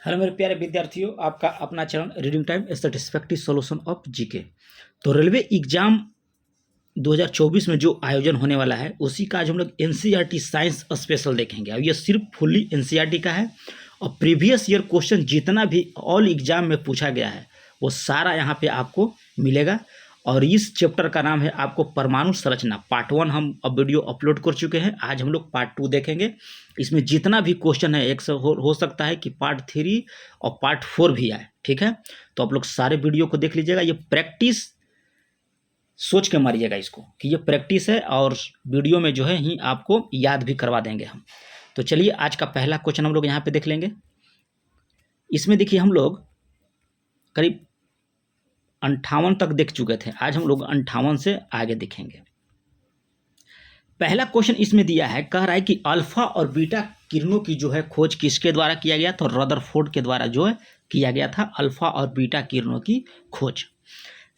Hello मेरे प्यारे विद्यार्थियों, आपका अपना channel reading time satisfactory solution of GK. तो रेलवे एग्जाम 2024 में जो आयोजन होने वाला है उसी का आज हम लोग एनसीईआरटी साइंस स्पेशल देखेंगे। अब ये सिर्फ फुल्ली एनसीईआरटी का है और प्रीवियस ईयर क्वेश्चन जितना भी ऑल एग्जाम में पूछा गया है वो सारा यहाँ पे आपको मिलेगा। और इस चैप्टर का नाम है आपको परमाणु संरचना। पार्ट 1 हम अब वीडियो अपलोड कर चुके हैं, आज हम लोग पार्ट 2 देखेंगे। इसमें जितना भी क्वेश्चन है एक से हो सकता है कि पार्ट 3 और पार्ट 4 भी आए, ठीक है। तो आप लोग सारे वीडियो को देख लीजिएगा। ये प्रैक्टिस सोच के मारिएगा इसको कि ये प्रैक्टिस है और वीडियो में जो है ही आपको याद भी करवा देंगे हम। तो चलिए आज का पहला क्वेश्चन हम लोग यहाँ पे देख लेंगे। इसमें देखिए हम लोग करीब 58 तक देख चुके थे, आज हम लोग 58 से आगे देखेंगे। पहला क्वेश्चन इसमें दिया है, कह रहा है कि अल्फा और बीटा किरणों की जो है खोज किसके द्वारा किया गया? तो रदरफोर्ड के द्वारा जो है किया गया था अल्फा और बीटा किरणों की खोज।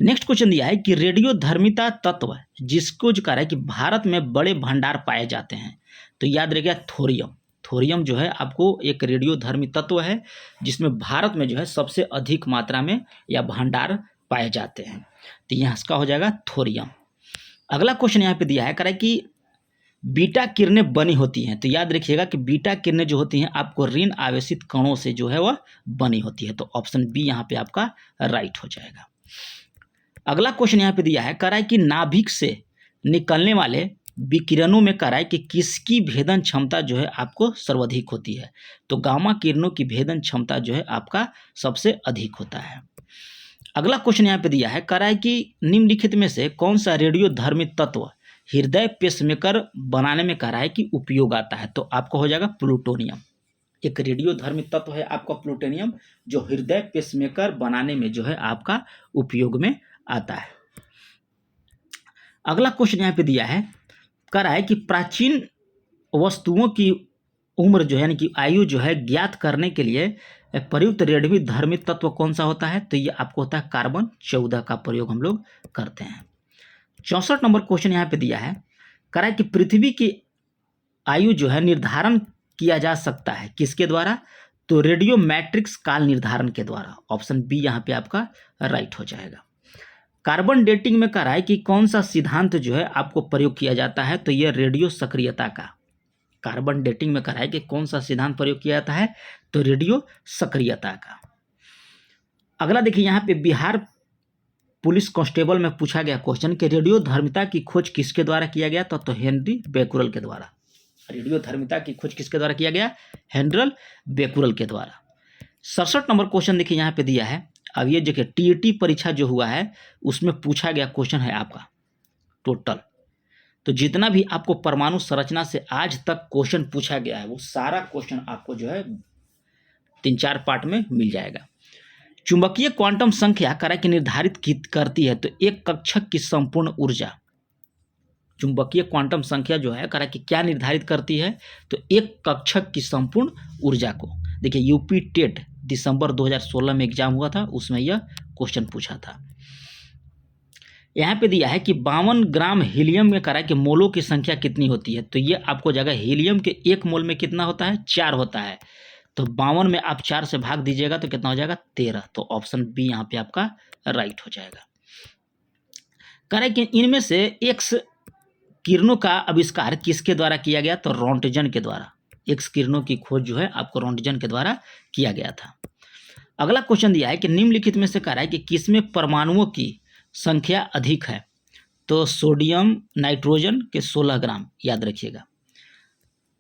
नेक्स्ट क्वेश्चन दिया है कि रेडियो धर्मिता तत्व जिसको जो कह रहा है कि भारत में बड़े भंडार पाए जाते हैं, तो याद रखिएगा थोरियम। थोरियम जो है आपको एक रेडियो धर्मी तत्व है जिसमें भारत में जो है सबसे अधिक मात्रा में या भंडार पाए जाते हैं, तो यहाँ इसका हो जाएगा थोरियम। अगला क्वेश्चन यहाँ पे दिया है, कह रहा है कि बीटा किरणें बनी होती हैं, तो याद रखिएगा कि बीटा किरणें जो होती हैं आपको ऋण आवेशित कणों से जो है वह बनी होती है, तो ऑप्शन बी यहाँ पे आपका राइट हो जाएगा। अगला क्वेश्चन यहाँ पे दिया है, कह रहा है कि नाभिक से निकलने वाले विकिरणों में कह रहा है कि किसकी भेदन क्षमता जो है आपको सर्वाधिक होती है? तो गामा किरणों की भेदन क्षमता जो है आपका सबसे अधिक होता है। अगला क्वेश्चन यहाँ पे दिया है, कह रहा है कि निम्नलिखित में से कौन सा रेडियो धर्मी तत्व हृदय पेसमेकर बनाने में कह रहा है कि उपयोग आता है? तो आपको हो जाएगा प्लूटोनियम। एक रेडियो धर्मी तत्व है आपका प्लूटोनियम जो हृदय पेसमेकर बनाने में जो है आपका उपयोग में आता है। अगला क्वेश्चन यहाँ पे दिया है, कह रहा है कि प्राचीन वस्तुओं की उम्र जो है यानी कि आयु जो है ज्ञात करने के लिए प्रयुक्त रेडियो धर्मी तत्व कौन सा होता है? तो ये आपको होता है कार्बन 14 का प्रयोग हम लोग करते हैं। 64 नंबर क्वेश्चन यहाँ पे दिया है, कह रहा है कि पृथ्वी की आयु जो है निर्धारण किया जा सकता है किसके द्वारा? तो रेडियो मैट्रिक्स काल निर्धारण के द्वारा। ऑप्शन बी यहाँ पे आपका राइट हो जाएगा। कार्बन डेटिंग में कह रहा है कि कौन सा सिद्धांत जो है आपको प्रयोग किया जाता है? तो यह रेडियो सक्रियता का। कार्बन डेटिंग में कह रहा है कि कौन सा सिद्धांत प्रयोग किया जाता है? तो रेडियो सक्रियता का। अगला देखिए यहाँ पे बिहार पुलिस कांस्टेबल में पूछा गया क्वेश्चन कि रेडियो धर्मिता की खोज किसके द्वारा किया गया? तो हेनरी बेकुरल के द्वारा। रेडियो धर्मिता की खोज किसके द्वारा किया गया? हेनरी बेकुरल के द्वारा। 67 नंबर क्वेश्चन देखिए यहाँ पे दिया है। अब ये देखिए टीईटी परीक्षा जो हुआ है उसमें पूछा गया क्वेश्चन है आपका टोटल, तो जितना भी आपको परमाणु संरचना से आज तक क्वेश्चन पूछा गया है वो सारा क्वेश्चन आपको जो है 3-4 पार्ट में मिल जाएगा। चुंबकीय क्वांटम संख्या करा कि निर्धारित करती है, तो एक कक्षक की संपूर्ण ऊर्जा। चुंबकीय क्वांटम संख्या जो है करा कि क्या निर्धारित करती है? तो एक कक्षक की संपूर्ण ऊर्जा को। देखिए यूपी टेट दिसंबर 2016 में एग्जाम हुआ था, उसमें यह क्वेश्चन पूछा था। यहाँ पे दिया है कि 52 ग्राम हीलियम में करा कि मोलों की संख्या कितनी होती है? तो ये आपको जगह हीलियम के 1 मोल में कितना होता है? 4 होता है, तो 52 में आप 4 से भाग दीजिएगा तो कितना हो जाएगा? 13। तो ऑप्शन बी यहाँ पे आपका राइट हो जाएगा। कह रहा है कि इनमें से एक्स किरणों का आविष्कार किसके द्वारा किया गया? तो रोंटजन के द्वारा। एक्स किरणों की खोज जो है आपको रोंटजन के द्वारा किया गया था। अगला क्वेश्चन दिया है कि निम्नलिखित में से कह रहा है कि किसमें परमाणुओं की संख्या अधिक है? तो सोडियम नाइट्रोजन के 16 ग्राम, याद रखिएगा।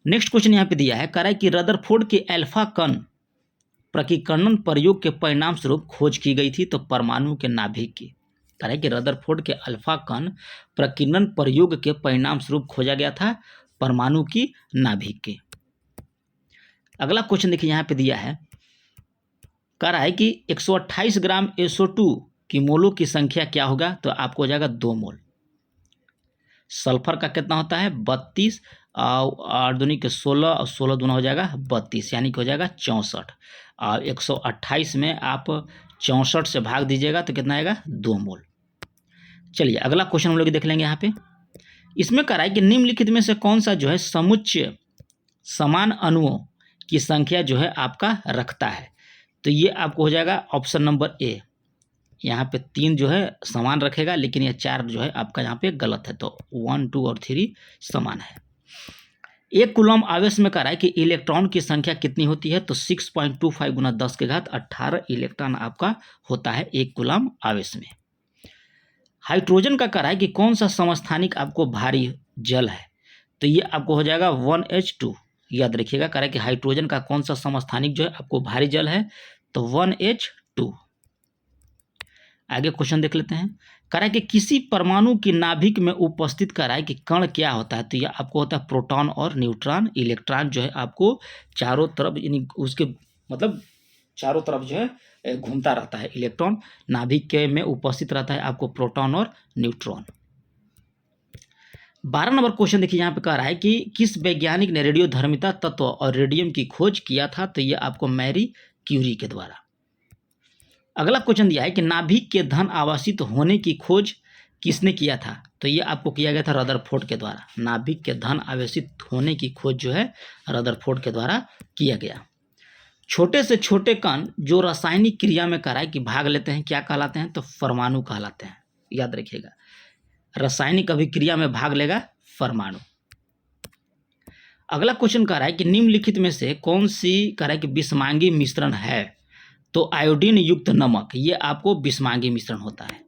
नेक्स्ट क्वेश्चन यहाँ पे दिया है, कह रहा है कि रदरफोर्ड के अल्फा कण प्रकीर्णन प्रयोग के परिणाम स्वरूप खोज की गई थी, तो परमाणु के नाभिक की। कह रहा है कि रदरफोर्ड के अल्फा कण प्रकीर्णन प्रयोग के परिणाम स्वरूप खोजा गया था परमाणु की नाभिक की। अगला क्वेश्चन देखिए यहाँ पे दिया है, कह रहा है कि 128 ग्राम SO2 की मोलों की संख्या क्या होगा? तो आपको हो जाएगा 2 मोल। सल्फर का कितना होता है? 32 और दूनी के 16 और 16 दूना हो जाएगा 32, यानी कि हो जाएगा 64। और 128 में आप 64 से भाग दीजिएगा तो कितना आएगा? 2 मोल। चलिए अगला क्वेश्चन हम लोग देख लेंगे। यहाँ पे इसमें कह रहा है कि निम्नलिखित में से कौन सा जो है समुच्चय समान अणुओं की संख्या जो है आपका रखता है? तो ये आपको हो जाएगा ऑप्शन नंबर ए। यहाँ पे 3 जो है समान रखेगा, लेकिन ये 4 जो है आपका यहाँ पे गलत है। तो 1, 2 और 3 समान है। 1 कूलम आवेश में कह रहा है कि इलेक्ट्रॉन की संख्या कितनी होती है, तो 6.25 गुना 10 के घात 18 इलेक्ट्रॉन आपका होता है 1 कूलम आवेश में। हाइड्रोजन का कह रहा है कि कौन सा समस्थानिक आपको भारी जल है, तो ये आपको हो जाएगा 1H2। याद रखिएगा, कह रहा है कि हाइड्रोजन का कौन सा समस्थानिक जो है आपको भारी जल है, तो 1H2। आगे क्वेश्चन देख लेते हैं। कह रहा है कि किसी परमाणु की नाभिक में उपस्थित कह रहा है कि कण क्या होता है, तो यह आपको होता है प्रोटॉन और न्यूट्रॉन। इलेक्ट्रॉन जो है आपको चारों तरफ, यानी उसके मतलब चारों तरफ जो है घूमता रहता है। इलेक्ट्रॉन नाभिक के में उपस्थित रहता है आपको प्रोटॉन और न्यूट्रॉन। 12 नंबर क्वेश्चन देखिए, यहाँ पे कह रहा है कि किस वैज्ञानिक ने रेडियोधर्मिता तत्व और रेडियम की खोज किया था, तो ये आपको मैरी क्यूरी के द्वारा। अगला क्वेश्चन दिया है कि नाभिक के धन आवासित होने की खोज किसने किया था, तो ये आपको किया गया था रदरफोर्ड के द्वारा। नाभिक के धन आवेशित होने की खोज जो है रदरफोर्ड के द्वारा किया गया। छोटे से छोटे कण जो रासायनिक क्रिया में कराए कि भाग लेते हैं, क्या कहलाते हैं, तो परमाणु कहलाते हैं। याद रखिएगा, रासायनिक अभिक्रिया में भाग लेगा परमाणु। अगला क्वेश्चन कह रहा है कि निम्नलिखित में से कौन सी कह रहा है कि विषमांगी मिश्रण है, तो आयोडीन युक्त नमक ये आपको विषमांगी मिश्रण होता है।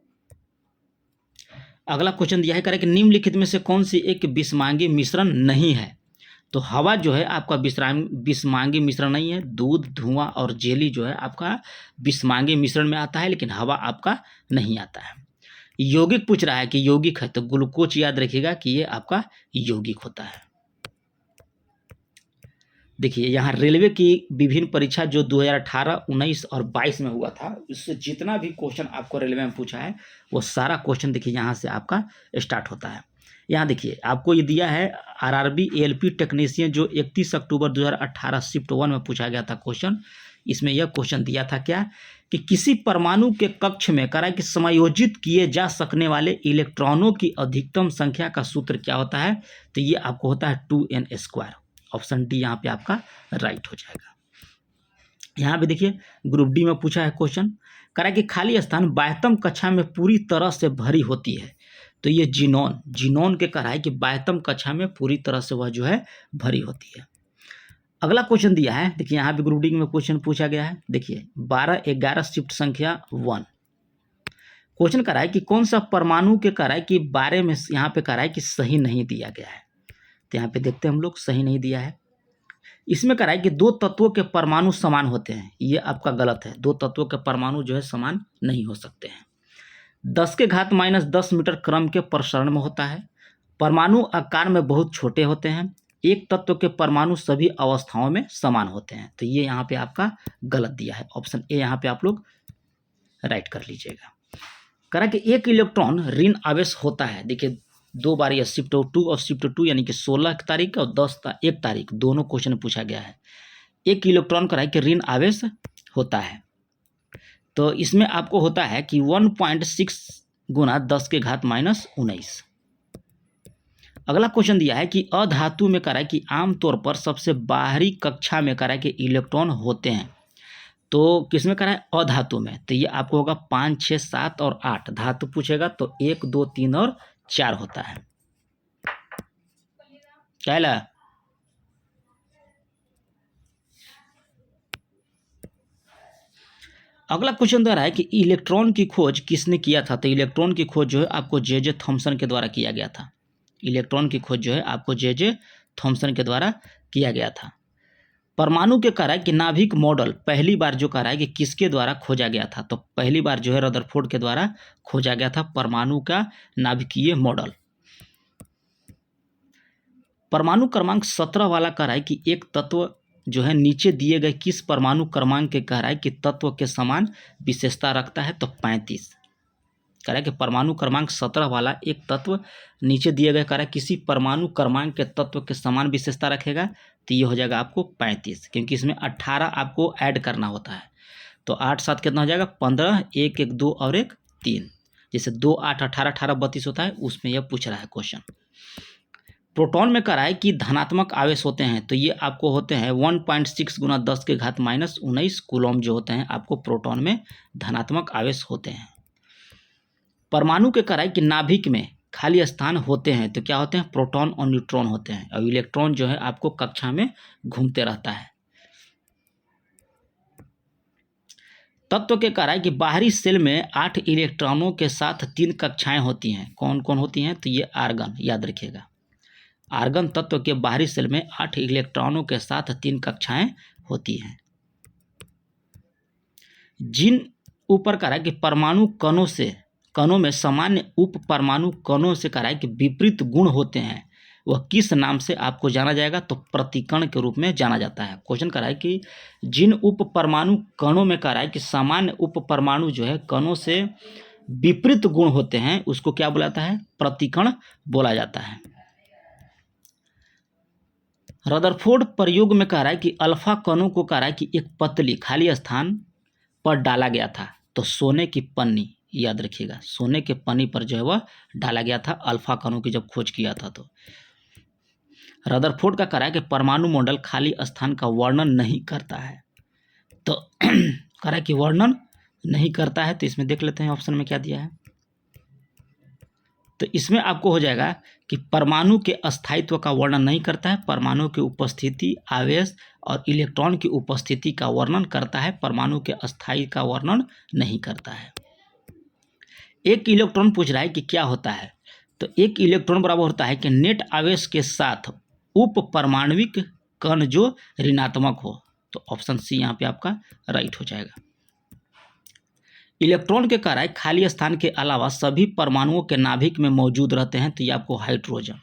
अगला क्वेश्चन दिया है, कह रहा है कि निम्नलिखित में से कौन सी एक विषमांगी मिश्रण नहीं है, तो हवा जो है आपका विषमांगी मिश्रण नहीं है। दूध, धुआं और जेली जो है आपका विषमांगी मिश्रण में आता है, लेकिन हवा आपका नहीं आता है। यौगिक पूछ रहा है कि यौगिक है, तो ग्लूकोज याद रखिएगा कि ये आपका यौगिक होता है। देखिए यहाँ रेलवे की विभिन्न परीक्षा जो 2018, 19 और 22 में हुआ था, उससे जितना भी क्वेश्चन आपको रेलवे में पूछा है वो सारा क्वेश्चन देखिए यहाँ से आपका स्टार्ट होता है। यहाँ देखिए आपको ये दिया है आरआरबी एएलपी टेक्नीशियन जो 31 अक्टूबर 2018 शिफ्ट 1 में पूछा गया था क्वेश्चन। इसमें यह क्वेश्चन दिया था क्या कि किसी परमाणु के कक्ष में कह रहा है कि समायोजित किए जा सकने वाले इलेक्ट्रॉनों की अधिकतम संख्या का सूत्र क्या होता है, तो ये आपको होता है 2n²। ऑप्शन डी यहाँ पे आपका राइट हो जाएगा। यहाँ पे देखिए ग्रुप डी में पूछा है क्वेश्चन, कह रहा है कि खाली स्थान बाह्यतम कक्षा में पूरी तरह से भरी होती है, तो ये जीनोन के कह रहा है कि बाह्यतम कक्षा में पूरी तरह से वह जो है भरी होती है। अगला क्वेश्चन दिया है, देखिए यहाँ पे ग्रुप डी में क्वेश्चन पूछा गया है। देखिए 12-11 शिफ्ट संख्या 1 क्वेश्चन कह रहा है कि कौन सा परमाणु के कह रहा है कि बारे में यहाँ पे कह रहा है कि सही नहीं दिया गया है, तो यहाँ पे देखते हैं हम लोग सही नहीं दिया है। इसमें कह रहा है कि 2 तत्वों के परमाणु समान होते हैं, ये आपका गलत है। 2 तत्वों के परमाणु जो है समान नहीं हो सकते हैं। 10⁻⁻10 मीटर क्रम के प्रसरण में होता है। परमाणु आकार में बहुत छोटे होते हैं। एक तत्व के परमाणु सभी अवस्थाओं में समान होते हैं, तो ये यहाँ पे आपका गलत दिया है। ऑप्शन ए यहाँ पे आप लोग राइट कर लीजिएगा। कह रहा है कि 1 इलेक्ट्रॉन ऋण आवेश होता है। देखिए 2 बार यह शिफ्ट 2 और शिफ्ट 2 यानी कि 16 तारीख और 1 तारीख दोनों क्वेश्चन में पूछा गया है। 1 इलेक्ट्रॉन कह रहा है कि ऋण आवेश होता है, तो इसमें आपको होता है कि 1.6 गुना 10⁻⁻19। अगला क्वेश्चन दिया है कि अधातु में कह रहा है कि आमतौर पर सबसे बाहरी कक्षा में कह रहा है कि इलेक्ट्रॉन होते हैं, तो किसमें कह रहा है अधातु में, तो ये आपको होगा 5, 6, 7 और 8। धातु पूछेगा तो 1, 2, 3 और 4 होता है। कहला अगला क्वेश्चन दे रहा है कि इलेक्ट्रॉन की खोज किसने किया था, तो इलेक्ट्रॉन की खोज जो है आपको जे थॉमसन के द्वारा किया गया था। इलेक्ट्रॉन की खोज जो है आपको जे थॉमसन के द्वारा किया गया था। परमाणु के कह रहा है कि नाभिक मॉडल पहली बार जो कह रहा है कि किसके द्वारा खोजा गया था, तो पहली बार जो है रदरफोर्ड के द्वारा खोजा गया था परमाणु का नाभिकीय मॉडल। परमाणु क्रमांक 17 वाला कह रहा है कि एक तत्व जो है नीचे दिए गए किस परमाणु क्रमांक के कह रहा है कि तत्व के समान विशेषता रखता है, तो 35। कह रहा है कि परमाणु क्रमांक 17 वाला एक तत्व नीचे दिए गए कह रहा है किसी परमाणु क्रमांक के तत्व के समान विशेषता रखेगा, तो ये हो जाएगा आपको 35, क्योंकि इसमें 18 आपको ऐड करना होता है। तो 8, 7 कितना हो जाएगा 15, 1, 1, 2 और 1, 3। जैसे 2, 8, 18, 18, 32 होता है, उसमें यह पूछ रहा है क्वेश्चन। प्रोटॉन में कह रहा है कि धनात्मक आवेश होते हैं, तो ये आपको होते हैं 1.6 गुना 10⁻⁻19 कूलम जो होते हैं आपको प्रोटॉन में धनात्मक आवेश होते हैं। परमाणु के कह रहा है कि नाभिक में खाली स्थान होते हैं, तो क्या होते हैं, प्रोटॉन और न्यूट्रॉन होते हैं, और इलेक्ट्रॉन जो है आपको कक्षा में घूमते रहता है। तत्व के कह रहा है कि बाहरी सेल में 8 इलेक्ट्रॉनों के साथ 3 कक्षाएं होती हैं। कौन कौन होती हैं, तो ये आर्गन, याद रखिएगा। आर्गन तत्व के बाहरी सेल में 8 इलेक्ट्रॉनों के साथ 3 कक्षाएं होती हैं। जिन ऊपर कह रहा है कि परमाणु कणों में सामान्य उप परमाणु कणों से कह रहा है कि विपरीत गुण होते हैं, वह किस नाम से आपको जाना जाएगा, तो प्रतिकण के रूप में जाना जाता है। क्वेश्चन कह रहा है कि जिन उप परमाणु कणों में कह रहा है कि सामान्य उप परमाणु जो है कणों से विपरीत गुण होते हैं, उसको क्या बोला जाता है, प्रतिकण बोला जाता है। रदरफोर्ड प्रयोग में कह रहा है कि अल्फा कणों को कह रहा है कि एक पतली खाली स्थान पर डाला गया था, तो सोने की पन्नी, याद रखिएगा, सोने के पन्नी पर जो है वह डाला गया था अल्फा कणों की जब खोज किया था। तो रदरफोर्ड का कह रहा है कि परमाणु मॉडल खाली स्थान का वर्णन नहीं करता है, तो कह रहा है कि वर्णन नहीं करता है, तो इसमें देख लेते हैं ऑप्शन में क्या दिया है। तो इसमें आपको हो जाएगा कि परमाणु के अस्थायित्व का वर्णन नहीं करता है, परमाणु की उपस्थिति, आवेश और इलेक्ट्रॉन की उपस्थिति का वर्णन करता है, परमाणु के अस्थायी का वर्णन नहीं करता है। एक इलेक्ट्रॉन पूछ रहा है कि क्या होता है, तो एक इलेक्ट्रॉन बराबर होता है कि नेट आवेश के साथ उप परमाणविक कण जो ऋणात्मक हो, तो ऑप्शन सी यहाँ पे आपका राइट हो जाएगा। इलेक्ट्रॉन के कह रहा है खाली स्थान के अलावा सभी परमाणुओं के नाभिक में मौजूद रहते हैं, तो ये आपको हाइड्रोजन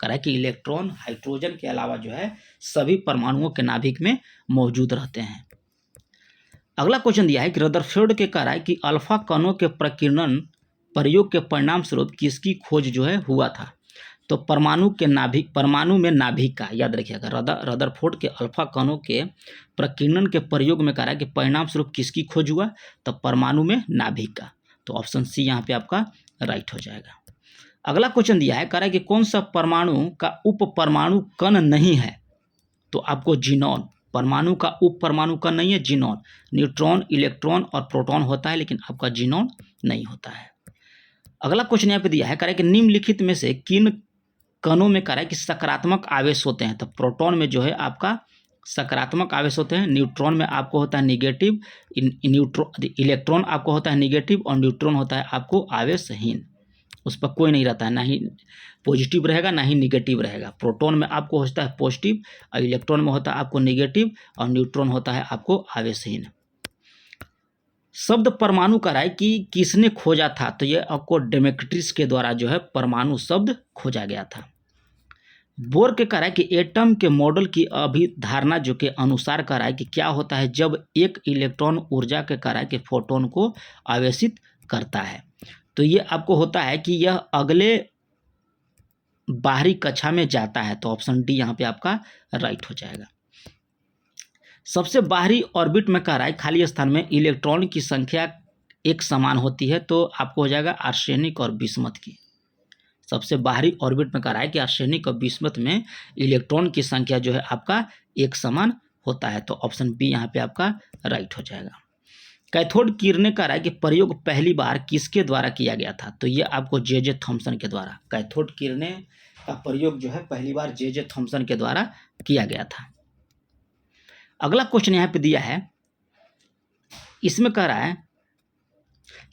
कह रहा है कि इलेक्ट्रॉन हाइड्रोजन के अलावा जो है सभी परमाणुओं के नाभिक में मौजूद रहते हैं। अगला क्वेश्चन दिया है कि रदरफोर्ड के कह रहा है कि अल्फा कणों के प्रकीर्णन प्रयोग के परिणाम स्वरूप किसकी खोज जो है हुआ था, तो परमाणु में नाभिक का, याद रखिएगा। रदरफोर्ड के अल्फा कणों के प्रकीर्णन के प्रयोग में कह रहा है कि परिणाम स्वरूप किसकी खोज हुआ, तो परमाणु में नाभिक का, तो ऑप्शन सी यहाँ पे आपका राइट हो जाएगा। अगला क्वेश्चन दिया है, कह रहा है कि कौन सा परमाणु का उप परमाणु कण नहीं है, तो आपको जीनॉन, परमाणु का उप परमाणु कण नहीं है, जीनॉन। न्यूट्रॉन, इलेक्ट्रॉन और प्रोटॉन होता है, लेकिन आपका जीनॉन नहीं होता है। अगला क्वेश्चन यहाँ पे दिया है, कह रहा है कि निम्नलिखित में से किन कणों में कह रहा है कि सकारात्मक आवेश होते हैं, तो प्रोटॉन में जो है आपका सकारात्मक आवेश होते हैं, न्यूट्रॉन में आपको होता है निगेटिव, इलेक्ट्रॉन आपको होता है निगेटिव, और न्यूट्रॉन होता है आपको आवेशहीन, उस पर कोई नहीं रहता है, ना ही पॉजिटिव रहेगा ना ही निगेटिव रहेगा। प्रोटॉन में आपको होता है पॉजिटिव, और इलेक्ट्रॉन में होता है आपको निगेटिव, और न्यूट्रॉन होता है आपको आवेशहीन। शब्द परमाणु कह रहा है कि किसने खोजा था, तो ये आपको डेमेट्रियस के द्वारा जो है परमाणु शब्द खोजा गया था। बोर के कह रहा है कि एटम के मॉडल की अभिधारणा जो के अनुसार कह रहा है कि क्या होता है जब एक इलेक्ट्रॉन ऊर्जा के कह रहा है कि फोटोन को आवेशित करता है, तो ये आपको होता है कि यह अगले बाहरी कक्षा में जाता है, तो ऑप्शन डी यहाँ पे आपका राइट हो जाएगा। सबसे बाहरी ऑर्बिट में कह रहा है खाली स्थान में इलेक्ट्रॉन की संख्या एक समान होती है, तो आपको हो जाएगा आर्सेनिक और बिस्मथ की। सबसे बाहरी ऑर्बिट में कह रहा है कि आर्सेनिक और बिस्मथ में इलेक्ट्रॉन की संख्या जो है आपका एक समान होता है, तो ऑप्शन बी यहाँ पे आपका राइट हो जाएगा। कैथोड किरणें कह रहा है कि प्रयोग पहली बार किसके द्वारा किया गया था, तो ये आपको जे थॉमसन के द्वारा, कैथोड किरणें का प्रयोग जो है पहली बार जे थॉमसन के द्वारा किया गया था। अगला क्वेश्चन यहाँ पे दिया है, इसमें कह रहा है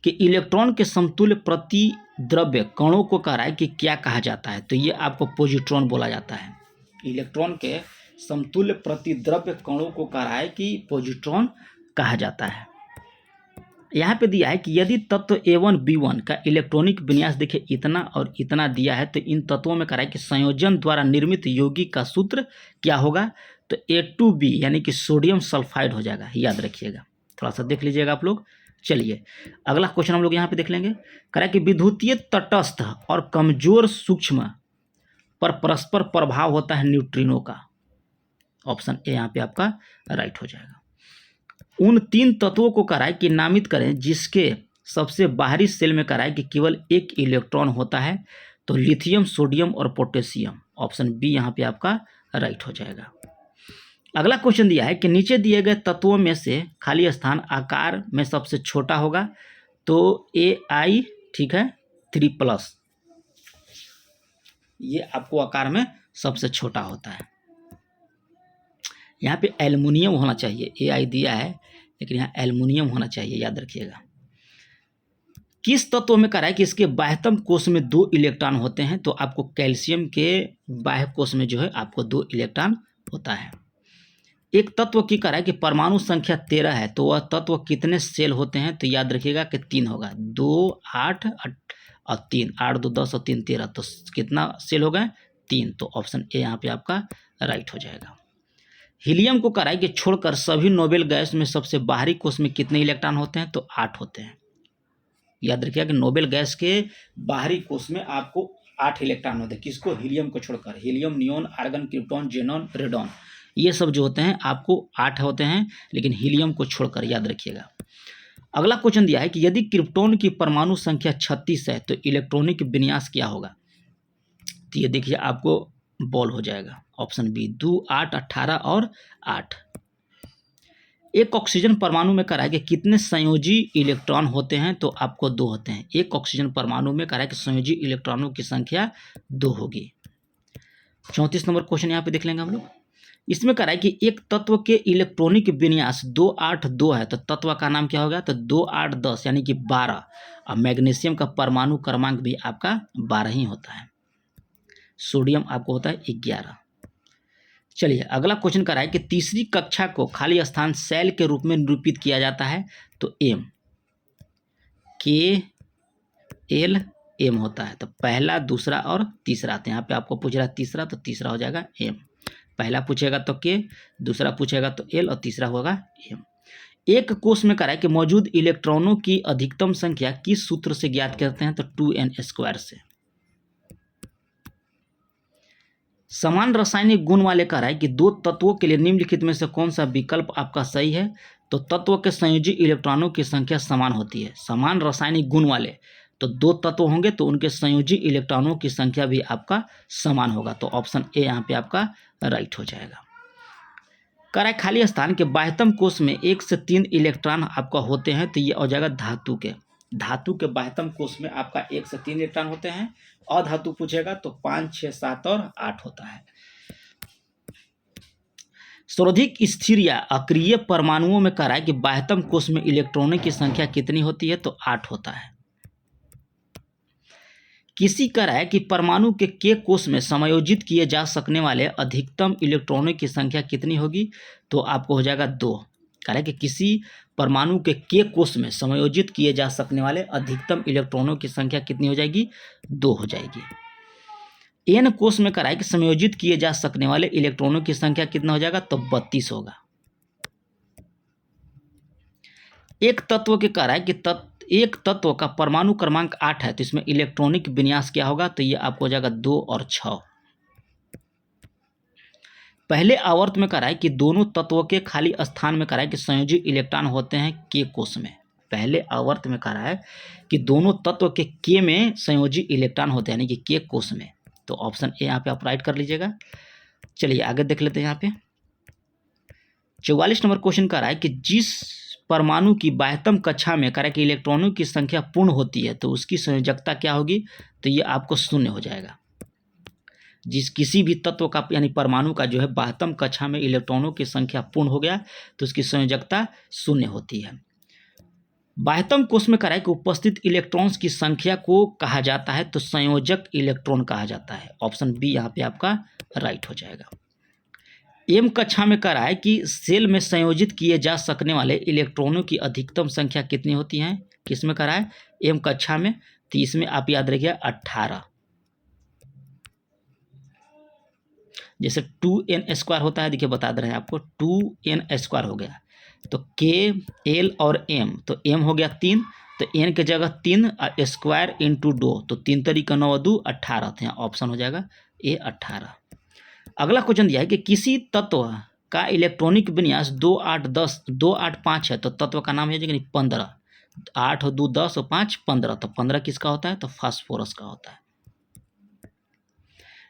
कि इलेक्ट्रॉन के समतुल्य प्रतिद्रव्य कणों को कह रहा है कि क्या कहा जाता है, तो ये आपको पॉजिट्रॉन बोला जाता है। इलेक्ट्रॉन के समतुल्य प्रतिद्रव्य कणों को कह रहा है कि पॉजिट्रॉन कहा जाता है। यहाँ पे दिया है कि यदि तत्व A1 B1 का इलेक्ट्रॉनिक विन्यास देखिए इतना और इतना दिया है, तो इन तत्वों में कह रहा है कि संयोजन द्वारा निर्मित यौगिक का सूत्र क्या होगा, तो A2B यानी कि सोडियम सल्फाइड हो जाएगा, याद रखिएगा, थोड़ा सा देख लीजिएगा आप लोग। चलिए अगला क्वेश्चन हम लोग यहाँ पे देख लेंगे। कह रहा है कि विद्युतीय तटस्थ और कमजोर सूक्ष्म पर परस्पर प्रभाव होता है न्यूट्रिनो का, ऑप्शन ए यहाँ पे आपका राइट हो जाएगा। उन 3 तत्वों को कह रहा है कि नामित करें जिसके सबसे बाहरी सेल में कह रहा है कि केवल एक इलेक्ट्रॉन होता है, तो लिथियम, सोडियम और पोटेशियम, ऑप्शन बी यहाँ पे आपका राइट हो जाएगा। अगला क्वेश्चन दिया है कि नीचे दिए गए तत्वों में से खाली स्थान आकार में सबसे छोटा होगा, तो Ai ठीक है 3+, ये आपको आकार में सबसे छोटा होता है। यहाँ पे एल्युमिनियम होना चाहिए, Ai दिया है लेकिन यहाँ एल्युमिनियम होना चाहिए, याद रखिएगा। किस तत्व में कह रहा है कि इसके बाह्यतम कोश में 2 इलेक्ट्रॉन होते हैं, तो आपको कैल्शियम के बाह्य कोश में जो है आपको 2 इलेक्ट्रॉन होता है। एक तत्व की कह रहा है कि परमाणु संख्या 13 है, तो वह तत्व कितने सेल होते हैं, तो याद रखिएगा कि 3 होगा, 2 8 और 3, 8 2 10 और 3 13, तो कितना सेल हो गए 3, तो ऑप्शन ए यहाँ पे आपका राइट हो जाएगा। हीलियम को कह रहा है कि छोड़कर सभी नोबेल गैस में सबसे बाहरी कोश में कितने इलेक्ट्रॉन होते हैं, तो 8 होते हैं। याद रखिएगा कि नोबेल गैस के बाहरी कोश में आपको 8 इलेक्ट्रॉन होते हैं, किसको, हीलियम को छोड़कर। Helium, neon, argon, krypton, xenon, radon, ये सब जो होते हैं आपको 8 होते हैं, लेकिन हीलियम को छोड़कर, याद रखिएगा। अगला क्वेश्चन दिया है कि यदि क्रिप्टॉन की परमाणु संख्या 36 है तो इलेक्ट्रॉनिक विन्यास क्या होगा, तो ये देखिए आपको बॉल हो जाएगा, ऑप्शन बी 2 8 18 और 8। एक ऑक्सीजन परमाणु में कह रहा है कि कितने संयोजी इलेक्ट्रॉन होते हैं, तो आपको 2 होते हैं। एक ऑक्सीजन परमाणु में कह रहा है कि संयोजी इलेक्ट्रॉनों की संख्या 2 होगी। 34 नंबर क्वेश्चन यहाँ पे देख लेंगे हम लोग। इसमें कह रहा है कि एक तत्व के इलेक्ट्रॉनिक विन्यास 2 8 2 है, तो तत्व का नाम क्या होगा, तो 2 8 10 यानी कि 12, और मैग्नीशियम का परमाणु क्रमांक भी आपका 12 ही होता है। सोडियम आपको होता है 11। चलिए अगला क्वेश्चन कर रहा है कि तीसरी कक्षा को खाली स्थान सेल के रूप में निरूपित किया जाता है, तो एम के एल एम होता है, तो पहला दूसरा और तीसरा। तो यहाँ पे आपको पूछ रहा है तीसरा, तो तीसरा हो जाएगा एम। पहला पूछेगा तो के, दूसरा पूछेगा तो एल, और तीसरा होगा एम। एक कोश में कह रहा है कि मौजूद इलेक्ट्रॉनों की अधिकतम संख्या किस सूत्र से ज्ञात करते हैं, तो 2n² से। समान रासायनिक गुण वाले कह रहा है कि 2 तत्वों के लिए निम्नलिखित में से कौन सा विकल्प आपका सही है, तो तत्व के संयोजी इलेक्ट्रॉनों की संख्या समान होती है। समान रासायनिक गुण वाले, तो 2 तत्व होंगे तो उनके संयोजी इलेक्ट्रॉनों की संख्या भी आपका समान होगा, तो ऑप्शन ए यहाँ पे आपका राइट हो जाएगा। कह रहा है खाली स्थान के बाह्यतम कोश में 1 से 3 इलेक्ट्रॉन आपका होते हैं, तो ये हो जाएगा धातु के बाह्यतम कोश में आपका 1 से 3 इलेक्ट्रॉन होते हैं। अधातु पूछेगा तो 5 6 7 और 8 होता है। सर्वाधिक स्थिर या अक्रिय परमाणुओं में कह रहा है कि बाह्यतम कोश में इलेक्ट्रॉनों की संख्या कितनी होती है, तो 8 होता है। किसी कह रहा है कि परमाणु के कोश में समायोजित किए जा सकने वाले अधिकतम इलेक्ट्रॉनों की संख्या कितनी होगी, तो आपको हो जाएगा 2। कह रहा है कि किसी परमाणु के कोश में समायोजित किए जा सकने वाले अधिकतम इलेक्ट्रॉनों की संख्या कितनी हो जाएगी, 2 हो जाएगी। एन कोश में कह रहा है कि समायोजित किए जा सकने वाले इलेक्ट्रॉनों की संख्या कितना हो जाएगा, तो 32 होगा। एक तत्व के कह रहा है कि एक तत्व का परमाणु क्रमांक 8 है, तो इसमें इलेक्ट्रॉनिक विन्यास क्या होगा, तो ये आपको हो जाएगा 2 और 6। पहले आवर्त में कह रहा है कि दोनों तत्वों के खाली स्थान में कह रहा है कि संयोजी इलेक्ट्रॉन होते हैं के कोश में। पहले आवर्त में कह रहा है कि दोनों तत्व के में संयोजी इलेक्ट्रॉन होते हैं, यानी कि के कोश में, तो ऑप्शन ए यहाँ पे आप राइट कर लीजिएगा। चलिए आगे देख लेते हैं। यहाँ पे 44 नंबर क्वेश्चन कह रहा है कि जिस परमाणु की बाह्यतम कक्षा में कह रहा है कि इलेक्ट्रॉनों की संख्या पूर्ण होती है, तो उसकी संयोजकता क्या होगी, तो ये आपको 0 हो जाएगा। किसी भी तत्व का यानी परमाणु का जो है बाह्यतम कक्षा में इलेक्ट्रॉनों की संख्या पूर्ण हो गया तो उसकी संयोजकता 0 होती है। बाह्यतम कोश में कह रहा है कि उपस्थित इलेक्ट्रॉन्स की संख्या को कहा जाता है, तो संयोजक इलेक्ट्रॉन कहा जाता है। ऑप्शन बी यहाँ पे आपका राइट हो जाएगा। एम कक्षा में कह रहा है कि सेल में संयोजित किए जा सकने वाले इलेक्ट्रॉनों की अधिकतम संख्या कितनी होती है, किसमें कह रहा है, एम कक्षा में, तो इसमें आप याद रखिए 18। जैसे 2n² होता है, देखिए बता दे रहे हैं आपको 2n² हो गया, तो के एल और एम, तो एम हो गया 3, तो एन के जगह 3 स्क्वायर इंटू 2, तो 3 3 9 2 18, तो यहाँ ऑप्शन हो जाएगा ए 18। अगला क्वेश्चन दिया है कि किसी तत्व का इलेक्ट्रॉनिक विन्यास 2 8 10 2 8 5 है, तो तत्व का नाम है 15। 8 और 2 10 और 5 15, तो 15 किसका होता है, तो फास्फोरस का होता है।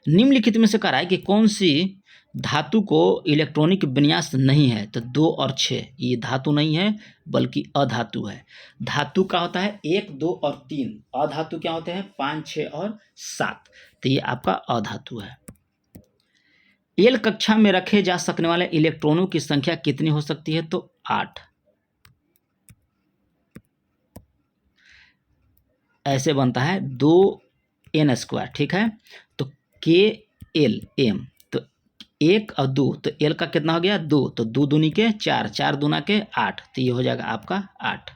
निम्नलिखित में से कह रहा है कि कौन सी धातु को इलेक्ट्रॉनिक विन्यास नहीं है, तो 2 और 6 ये धातु नहीं है बल्कि अधातु है। धातु का होता है 1, 2 और 3, अधातु क्या होते हैं 5, 6 और 7, तो ये आपका अधातु है। एल कक्षा में रखे जा सकने वाले इलेक्ट्रॉनों की संख्या कितनी हो सकती है, तो 8। ऐसे बनता है 2n², ठीक है। तो KL तो 1 और 2, तो L का कितना हो गया 2, तो 2 दूनी के 4, 4 दूना के 8, तो ये हो जाएगा आपका 8।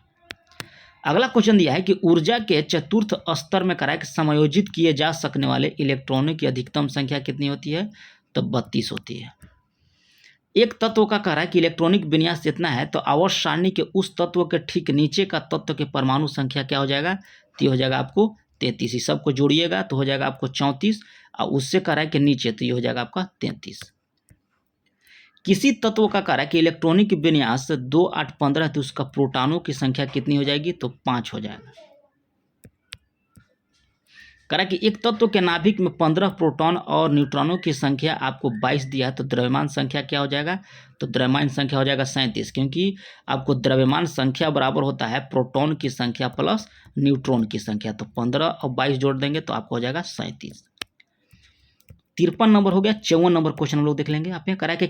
अगला क्वेश्चन दिया है कि ऊर्जा के चतुर्थ स्तर में करा है कि समायोजित किए जा सकने वाले इलेक्ट्रॉनों की अधिकतम संख्या कितनी होती है, तो 32 होती है। एक तत्व का कह रहा है कि इलेक्ट्रॉनिक विन्यास जितना है, तो आवर्त सारणी के उस तत्व के ठीक नीचे का तत्व के परमाणु संख्या क्या हो जाएगा, तो ये हो जाएगा आपको 33। ही सबको जोड़िएगा तो हो जाएगा आपको 34, और उससे कह रहा है कि नीचे, तो ये हो जाएगा आपका 33। किसी तत्व का कह रहा है कि इलेक्ट्रॉनिक विन्यास 2, 8, 15, तो उसका प्रोटॉनों की संख्या कितनी हो जाएगी, तो 5 हो जाएगा। कह रहा है कि एक तत्व के नाभिक में 15 प्रोटॉन और न्यूट्रॉनों की संख्या आपको 22 दिया है, तो द्रव्यमान संख्या क्या हो जाएगा, तो द्रव्यमान संख्या हो जाएगा 37, क्योंकि आपको द्रव्यमान संख्या बराबर होता है प्रोटॉन की संख्या प्लस न्यूट्रॉन की संख्या, तो 15 और 22 जोड़ देंगे तो आपको हो जाएगा 37। 53 नंबर हो गया। 54 नंबर क्वेश्चन हम लोग देख लेंगे। आपने करा कि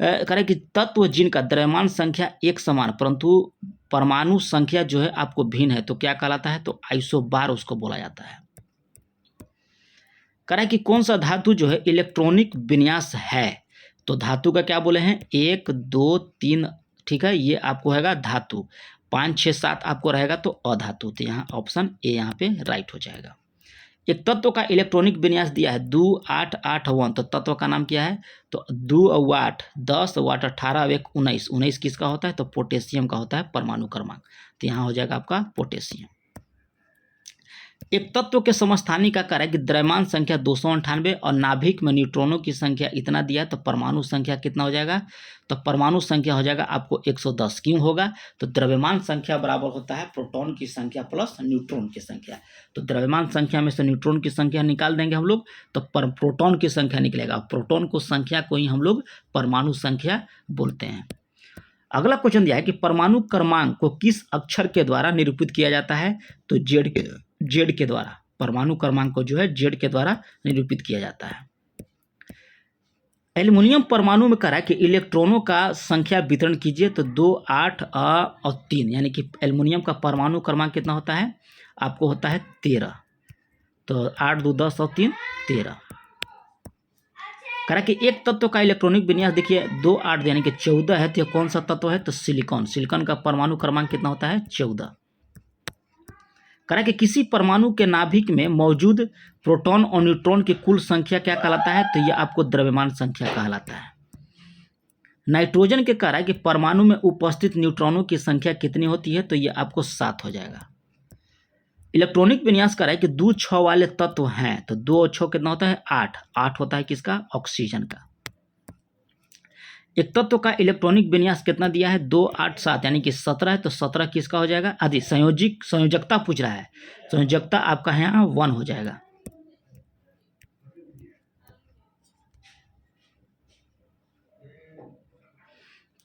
करा कि तत्व जिनका द्रव्यमान संख्या एक समान परंतु परमाणु संख्या जो है आपको भिन्न है, तो क्या कहलाता है, तो आइसोबार उसको बोला जाता है। करा कि कौन सा धातु जो है इलेक्ट्रॉनिक विन्यास है, तो धातु का क्या बोले हैं 1, 2, 3, ठीक है, ये आपको रहेगा धातु। 5, 6, 7 आपको रहेगा तो अधातु, तो यहाँ ऑप्शन ए यहाँ पे राइट हो जाएगा। एक तत्व का इलेक्ट्रॉनिक विन्यास दिया है 2, 8, 8, 1, तो तत्व का नाम क्या है, तो 2 और 8, 10 और 8, 18 और 1, 19, 19 किसका होता है, तो पोटेशियम का होता है परमाणु क्रमांक, तो यहाँ हो जाएगा आपका पोटेशियम। एक तत्व के समस्थानी का कार्य कि द्रव्यमान संख्या 298 और नाभिक में न्यूट्रॉनों की संख्या इतना दिया है, तो परमाणु संख्या कितना हो जाएगा, तो परमाणु संख्या हो जाएगा आपको 110। क्यों होगा, तो द्रव्यमान संख्या बराबर होता है प्रोटॉन की संख्या प्लस न्यूट्रॉन की संख्या, तो द्रव्यमान संख्या में से न्यूट्रॉन की संख्या निकाल देंगे हम लोग, तो प्रोटॉन की संख्या निकलेगा। प्रोटॉन को संख्या को ही हम लोग परमाणु संख्या बोलते हैं। अगला क्वेश्चन दिया है कि परमाणु क्रमांक को किस अक्षर के द्वारा निरूपित किया जाता है, तो जेड के द्वारा। परमाणु क्रमांक को जो है जेड के द्वारा निरूपित किया जाता है। एल्युमिनियम परमाणु में करा कि इलेक्ट्रॉनों का संख्या वितरण कीजिए, तो 2, 8 और 3, यानी कि एल्युमिनियम का परमाणु क्रमांक कितना होता है, आपको होता है 13, तो 8, 2, 10 और 3, 13। करा कि एक तत्व का इलेक्ट्रॉनिक विन्यास देखिए 2, 8 यानी कि 14 है, तो यह कौन सा तत्व है, तो सिलिकॉन। सिलिकॉन का परमाणु क्रमांक कितना होता है, 14। करा कि किसी परमाणु के नाभिक में मौजूद प्रोटॉन और न्यूट्रॉन की कुल संख्या क्या कहलाता है, तो यह आपको द्रव्यमान संख्या कहलाता है। नाइट्रोजन के करा कि परमाणु में उपस्थित न्यूट्रॉनों की संख्या कितनी होती है, तो यह आपको 7 हो जाएगा। इलेक्ट्रॉनिक विन्यास करा कि 2, 6 वाले तत्व हैं, तो 2 और 6 कितना होता है 8, 8 होता है किसका, ऑक्सीजन का। एक तत्व का इलेक्ट्रॉनिक विन्यास कितना दिया है 2, 8, 7 यानी कि 17 है, तो 17 किसका हो जाएगा, आदि संयोजकता पूछ रहा है, संयोजकता आपका यहाँ 1 हो जाएगा।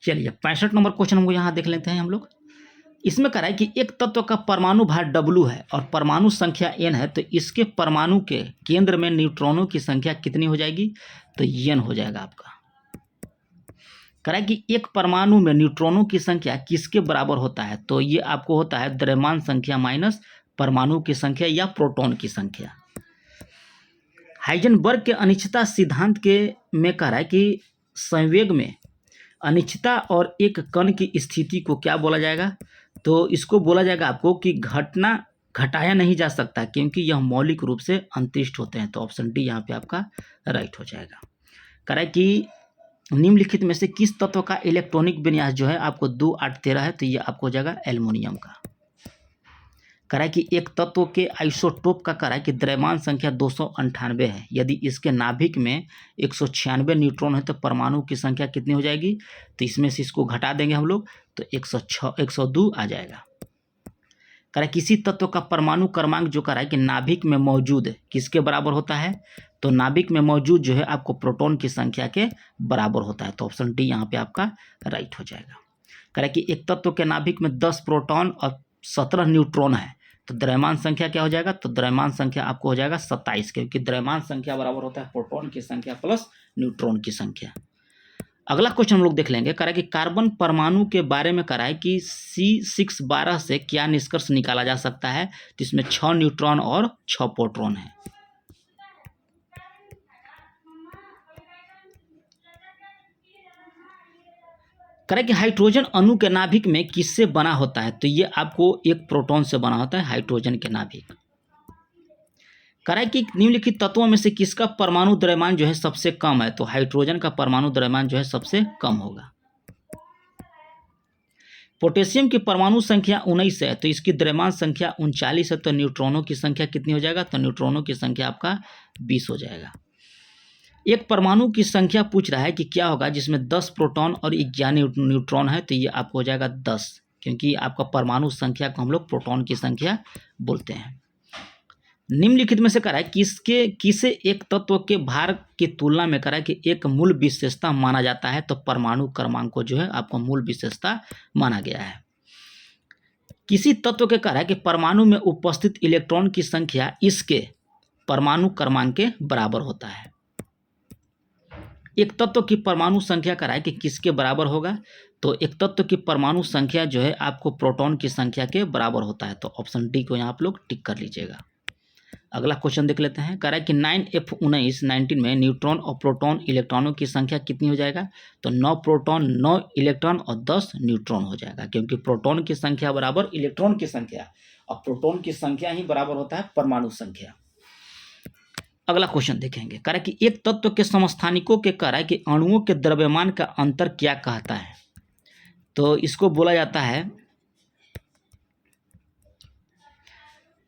चलिए 65 नंबर क्वेश्चन हमको यहाँ देख लेते हैं हम लोग। इसमें कह रहा है कि एक तत्व का परमाणु भार W है और परमाणु संख्या N है, तो इसके परमाणु के केंद्र में न्यूट्रॉनों की संख्या कितनी हो जाएगी, तो N हो जाएगा आपका। कह रहा है कि एक परमाणु में न्यूट्रॉनों की संख्या किसके बराबर होता है, तो ये आपको होता है द्रव्यमान संख्या माइनस परमाणु की संख्या या प्रोटॉन की संख्या। हाइजेनबर्ग के अनिश्चितता सिद्धांत के में कह रहा है कि संवेग में अनिश्चितता और एक कण की स्थिति को क्या बोला जाएगा, तो इसको बोला जाएगा आपको कि घटना घटाया नहीं जा सकता क्योंकि यह मौलिक रूप से अंतरिष्ट होते हैं, तो ऑप्शन डी यहाँ पे आपका राइट हो जाएगा। कह रहा है कि निम्नलिखित में से किस तत्व का इलेक्ट्रॉनिक विन्यास जो है आपको 2, 8, 13 है, तो ये आपको हो जाएगा एल्युमिनियम का। कह रहा है कि एक तत्व के आइसोटोप का कह रहा है कि द्रव्यमान संख्या 298 है, यदि इसके नाभिक में 196 न्यूट्रॉन है, तो परमाणु की संख्या कितनी हो जाएगी, तो इसमें से इसको घटा देंगे हम लोग, तो 102 आ जाएगा। कह रहा है किसी तत्व का परमाणु क्रमांक जो कह रहा है कि नाभिक में मौजूद किसके बराबर होता है, तो नाभिक में मौजूद जो है आपको प्रोटॉन की संख्या के बराबर होता है। तो ऑप्शन डी यहाँ पे आपका राइट हो जाएगा। कह रहा है कि एक तत्व के नाभिक में 10 प्रोटॉन और 17 न्यूट्रॉन है, तो द्रव्यमान संख्या क्या हो जाएगा? तो द्रव्यमान संख्या आपको हो जाएगा 27, क्योंकि द्रव्यमान संख्या बराबर होता है प्रोटॉन की संख्या प्लस न्यूट्रॉन की संख्या। अगला क्वेश्चन हम लोग देख लेंगे। कह रहा है कि कार्बन परमाणु के बारे में कह रहा है कि C612 से क्या निष्कर्ष निकाला जा सकता है? तो इसमें 6 न्यूट्रॉन और 6 प्रोटॉन है। कह रहा है कि हाइड्रोजन अणु के नाभिक में किससे बना होता है? तो ये आपको एक प्रोटॉन से बना होता है हाइड्रोजन के नाभिक। कह रहा है कि निम्नलिखित तत्वों में से किसका परमाणु द्रव्यमान जो है सबसे कम है? तो हाइड्रोजन का परमाणु द्रव्यमान जो है सबसे कम होगा। पोटेशियम की परमाणु संख्या 19 है, तो इसकी द्रव्यमान संख्या 39 है, तो न्यूट्रॉनों की संख्या कितनी हो जाएगा? तो न्यूट्रॉनों की संख्या आपका 20 हो जाएगा। एक परमाणु की संख्या पूछ रहा है कि क्या होगा जिसमें 10 प्रोटॉन और 11 न्यूट्रॉन है, तो ये आपको हो जाएगा 10, क्योंकि आपका परमाणु संख्या को हम लोग प्रोटॉन की संख्या बोलते हैं। निम्नलिखित में से कह रहा है किसे एक तत्व के भार की तुलना में कह रहा है कि एक मूल विशेषता माना जाता है? तो परमाणु क्रमांक को जो है आपको मूल विशेषता माना गया है। किसी तत्व के कह रहा है कि परमाणु में उपस्थित इलेक्ट्रॉन की संख्या इसके परमाणु क्रमांक के बराबर होता है। एक तत्व की परमाणु संख्या कह रहा है कि किसके बराबर होगा? तो एक तत्व की परमाणु संख्या जो है आपको प्रोटॉन की संख्या के बराबर होता है। तो ऑप्शन डी को यहाँ आप लोग टिक कर लीजिएगा। अगला क्वेश्चन देख लेते हैं। कह रहा है कि 9F19 में न्यूट्रॉन और प्रोटॉन इलेक्ट्रॉनों की संख्या कितनी हो जाएगा? तो 9 प्रोटॉन 9 इलेक्ट्रॉन और 10 न्यूट्रॉन हो जाएगा, क्योंकि प्रोटॉन की संख्या बराबर इलेक्ट्रॉन की संख्या और प्रोटॉन की संख्या ही बराबर होता है परमाणु संख्या। अगला क्वेश्चन देखेंगे। कह रहा है कि एक तत्व के समस्थानिकों के कह रहा है कि अणुओं के द्रव्यमान का अंतर क्या कहता है? तो इसको बोला जाता है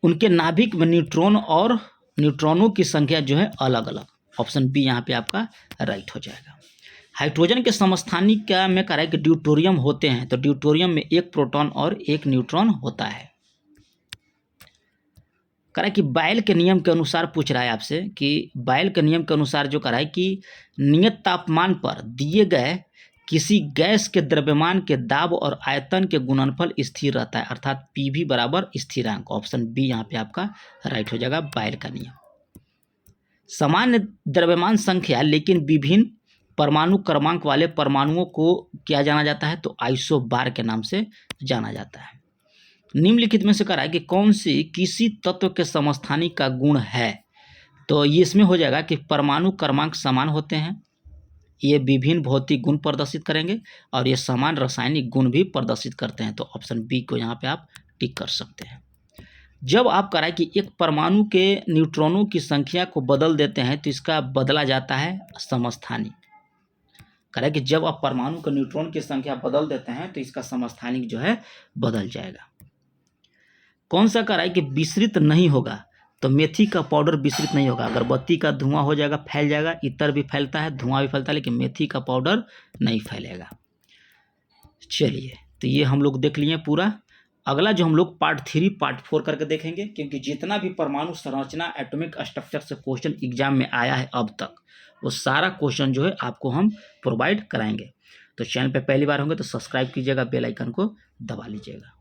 उनके नाभिक में न्यूट्रॉन और न्यूट्रॉनों की संख्या जो है अलग अलग। ऑप्शन बी यहाँ पे आपका राइट हो जाएगा। हाइड्रोजन के समस्थानिक में कह रहा है कि ड्यूटेरियम होते हैं, तो ड्यूटेरियम में 1 प्रोटॉन और 1 न्यूट्रॉन होता है। कह रहा है कि बायल के नियम के अनुसार पूछ रहा है आपसे कि बायल के नियम के अनुसार जो कह रहा है कि नियत तापमान पर दिए गए किसी गैस के द्रव्यमान के दाब और आयतन के गुणनफल स्थिर रहता है, अर्थात पीवी बराबर स्थिरांक। ऑप्शन बी यहाँ पे आपका राइट हो जाएगा, बायल का नियम। सामान्य द्रव्यमान संख्या लेकिन विभिन्न परमाणु क्रमांक वाले परमाणुओं को क्या जाना जाता है? तो आइसोबार के नाम से जाना जाता है। निम्नलिखित में से कह रहा है कि कौन सी किसी तत्व के समस्थानिक का गुण है? तो ये इसमें हो जाएगा कि परमाणु क्रमांक समान होते हैं, ये विभिन्न भौतिक गुण प्रदर्शित करेंगे और ये समान रासायनिक गुण भी प्रदर्शित करते हैं। तो ऑप्शन बी को यहाँ पे आप टिक कर सकते हैं। जब आप कह रहा है कि एक परमाणु के न्यूट्रॉनों की संख्या को बदल देते हैं तो इसका बदला जाता है समस्थानिक। कह रहा है कि जब आप परमाणु के न्यूट्रॉन की संख्या बदल देते हैं तो इसका समस्थानिक जो है बदल जाएगा। कौन सा कह रहा है कि विसरित नहीं होगा? तो मेथी का पाउडर विसरित नहीं होगा। अगरबत्ती का धुआं हो जाएगा, फैल जाएगा, इत्र भी फैलता है, धुआं भी फैलता है, लेकिन मेथी का पाउडर नहीं फैलेगा। चलिए, तो ये हम लोग देख लिए पूरा। अगला जो हम लोग पार्ट 3 पार्ट 4 करके देखेंगे, क्योंकि जितना भी परमाणु संरचना एटॉमिक स्ट्रक्चर से क्वेश्चन एग्जाम में आया है अब तक, वो सारा क्वेश्चन जो है आपको हम प्रोवाइड कराएंगे। तो चैनल पे पहली बार होंगे तो सब्सक्राइब कीजिएगा, बेल आइकन को दबा लीजिएगा।